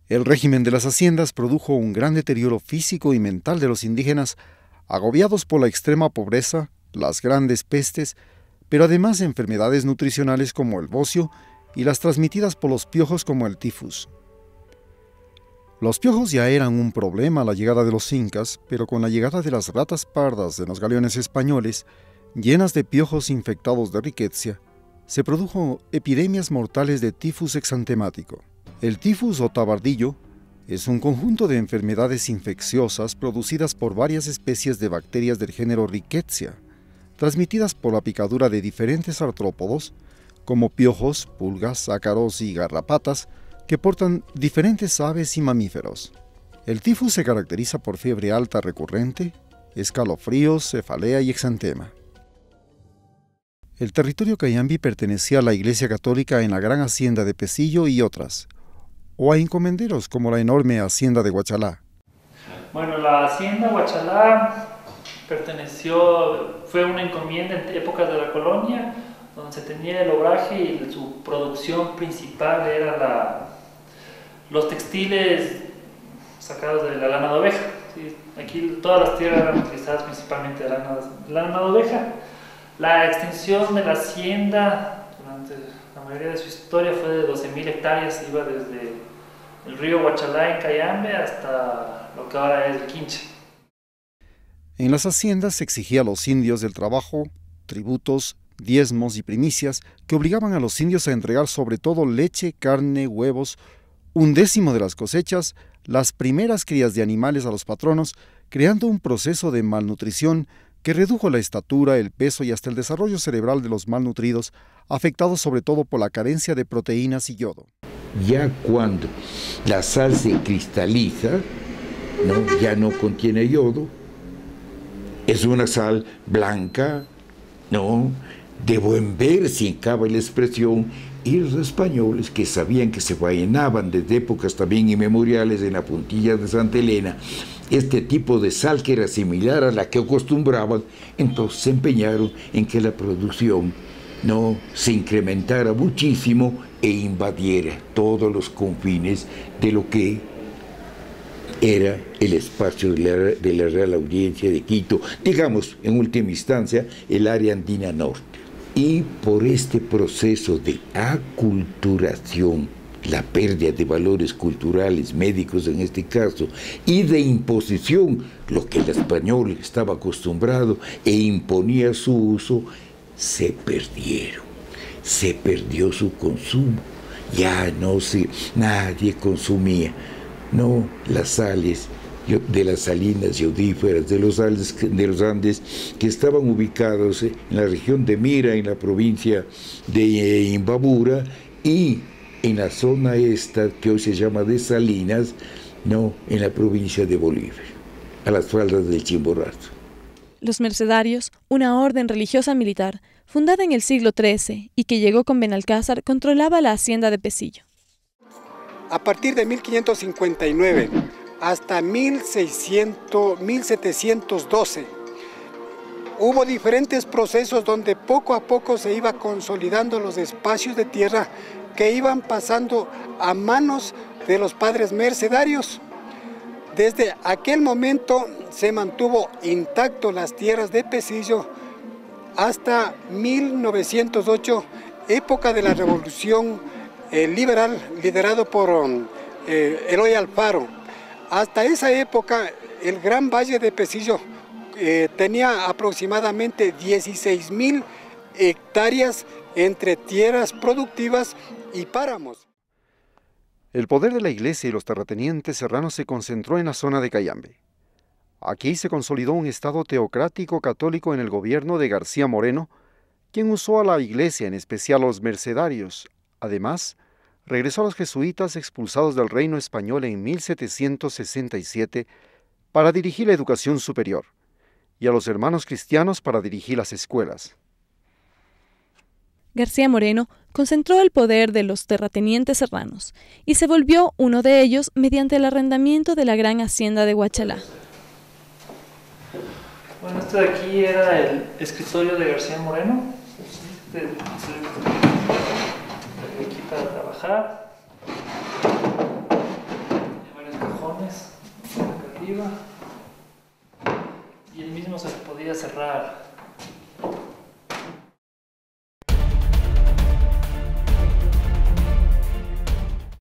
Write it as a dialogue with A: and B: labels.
A: El régimen de las haciendas produjo un gran deterioro físico y mental de los indígenas, agobiados por la extrema pobreza, las grandes pestes, pero además enfermedades nutricionales como el bocio y las transmitidas por los piojos como el tifus. Los piojos ya eran un problema a la llegada de los incas, pero con la llegada de las ratas pardas de los galeones españoles, llenas de piojos infectados de rickettsia, se produjo epidemias mortales de tifus exantemático. El tifus o tabardillo es un conjunto de enfermedades infecciosas producidas por varias especies de bacterias del género Rickettsia, transmitidas por la picadura de diferentes artrópodos, como piojos, pulgas, ácaros y garrapatas, que portan diferentes aves y mamíferos. El tifus se caracteriza por fiebre alta recurrente, escalofríos, cefalea y exantema. El territorio cayambi pertenecía a la Iglesia Católica en la Gran Hacienda de Pecillo y otras, o a encomenderos como la enorme Hacienda de Huachalá.
B: Bueno, la Hacienda Huachalá fue una encomienda en épocas de la colonia, donde se tenía el obraje y su producción principal era los textiles sacados de la lana de oveja. ¿Sí? Aquí todas las tierras eran utilizadas principalmente de lana de oveja. La extensión de la hacienda durante la mayoría de su historia fue de 12.000 hectáreas, iba desde el río Huachalá en Cayambe hasta lo que ahora es el Quinche.
A: En las haciendas se exigía a los indios del trabajo, tributos, diezmos y primicias que obligaban a los indios a entregar sobre todo leche, carne, huevos, 1/10 de las cosechas, las primeras crías de animales a los patronos, creando un proceso de malnutrición que redujo la estatura, el peso y hasta el desarrollo cerebral de los malnutridos, afectados sobre todo por la carencia de proteínas y yodo.
C: Ya cuando la sal se cristaliza, ¿no? Ya no contiene yodo, es una sal blanca, ¿no? De buen ver, si cabe la expresión, y los españoles que sabían que se faenaban desde épocas también inmemoriales en la puntilla de Santa Elena, este tipo de sal que era similar a la que acostumbraban, entonces se empeñaron en que la producción no se incrementara muchísimo e invadiera todos los confines de lo que era el espacio de la Real Audiencia de Quito, digamos, en última instancia, el área andina norte. Y por este proceso de aculturación, la pérdida de valores culturales, médicos en este caso, y de imposición, lo que el español estaba acostumbrado e imponía su uso, se perdieron. Se perdió su consumo. Ya nadie consumía. No, las sales de las salinas iodíferas de los Andes que estaban ubicados en la región de Mira, en la provincia de Imbabura, y en la zona esta que hoy se llama de Salinas, no, en la provincia de Bolívar, a las faldas del Chimborazo.
D: Los mercedarios, una orden religiosa militar, fundada en el siglo XIII y que llegó con Benalcázar, controlaba la hacienda de Pecillo.
E: A partir de 1559 hasta 1712, hubo diferentes procesos donde poco a poco se iba consolidando los espacios de tierra que iban pasando a manos de los padres mercedarios. Desde aquel momento se mantuvo intacto las tierras de Pecillo hasta 1908, época de la Revolución Liberal, liderado por Eloy Alfaro. Hasta esa época, el Gran Valle de Pecillo tenía aproximadamente 16.000 hectáreas entre tierras productivas y páramos.
A: El poder de la iglesia y los terratenientes serranos se concentró en la zona de Cayambe. Aquí se consolidó un estado teocrático católico en el gobierno de García Moreno, quien usó a la iglesia, en especial a los mercedarios. Además, regresó a los jesuitas expulsados del reino español en 1767 para dirigir la educación superior, y a los hermanos cristianos para dirigir las escuelas.
D: García Moreno concentró el poder de los terratenientes serranos y se volvió uno de ellos mediante el arrendamiento de la gran hacienda de Huachalá.
B: Bueno, este de aquí era el escritorio de García Moreno. Aquí para trabajar. arriba y el mismo se podía cerrar.